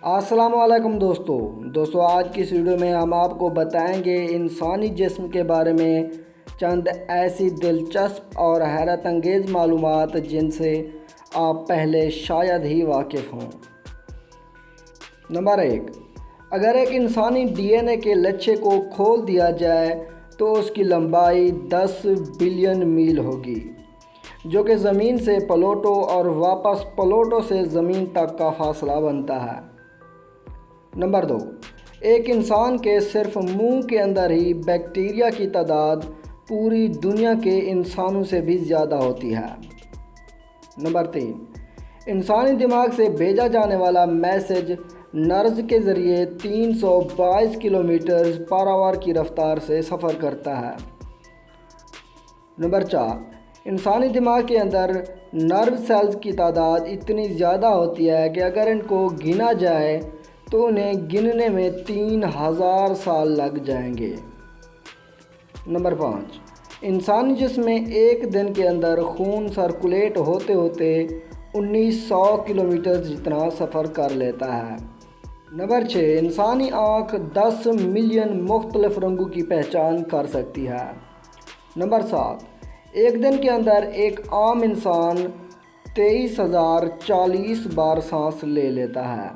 السلام علیکم دوستو آج کی اس ویڈیو میں ہم آپ کو بتائیں گے انسانی جسم کے بارے میں چند ایسی دلچسپ اور حیرت انگیز معلومات جن سے آپ پہلے شاید ہی واقف ہوں۔ نمبر 1، اگر ایک انسانی ڈی این اے کے لچھے کو کھول دیا جائے تو اس کی لمبائی 10 بلین میل ہوگی، جو کہ زمین سے پلوٹو اور واپس پلوٹو سے زمین تک کا فاصلہ بنتا ہے۔ نمبر 2، ایک انسان کے صرف منہ کے اندر ہی بیکٹیریا کی تعداد پوری دنیا کے انسانوں سے بھی زیادہ ہوتی ہے۔ نمبر 3، انسانی دماغ سے بھیجا جانے والا میسج نرز کے ذریعے 322 کلومیٹر پر آور کی رفتار سے سفر کرتا ہے۔ نمبر 4، انسانی دماغ کے اندر نرو سیلز کی تعداد اتنی زیادہ ہوتی ہے کہ اگر ان کو گنا جائے تو انہیں گننے میں 3000 سال لگ جائیں گے۔ نمبر 5، انسانی جسم میں ایک دن کے اندر خون سرکولیٹ ہوتے ہوتے 1900 کلومیٹر جتنا سفر کر لیتا ہے۔ نمبر 6، انسانی آنکھ 10 ملین مختلف رنگوں کی پہچان کر سکتی ہے۔ نمبر 7، ایک دن کے اندر ایک عام انسان 23,040 بار سانس لے لیتا ہے۔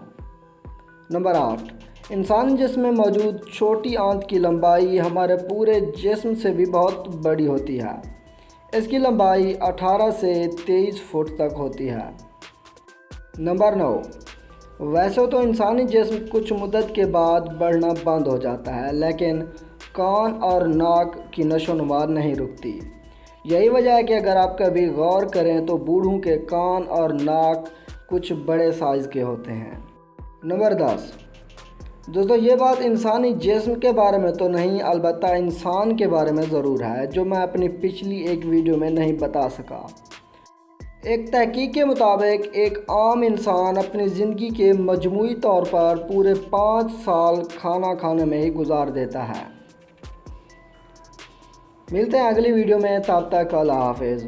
نمبر 8، انسانی جسم میں موجود چھوٹی آنت کی لمبائی ہمارے پورے جسم سے بھی بہت بڑی ہوتی ہے۔ اس کی لمبائی 18 سے 23 فٹ تک ہوتی ہے۔ نمبر 9، ویسے تو انسانی جسم کچھ مدت کے بعد بڑھنا بند ہو جاتا ہے، لیکن کان اور ناک کی نشو و نما نہیں رکتی۔ یہی وجہ ہے کہ اگر آپ کبھی غور کریں تو بوڑھوں کے کان اور ناک کچھ بڑے سائز کے ہوتے ہیں۔ نمبر 10، دوستو یہ بات انسانی جسم کے بارے میں تو نہیں، البتہ انسان کے بارے میں ضرور ہے، جو میں اپنی پچھلی ایک ویڈیو میں نہیں بتا سکا۔ ایک تحقیق کے مطابق ایک عام انسان اپنی زندگی کے مجموعی طور پر پورے 5 سال کھانا کھانے میں ہی گزار دیتا ہے۔ ملتے ہیں اگلی ویڈیو میں، تب تک اللہ حافظ۔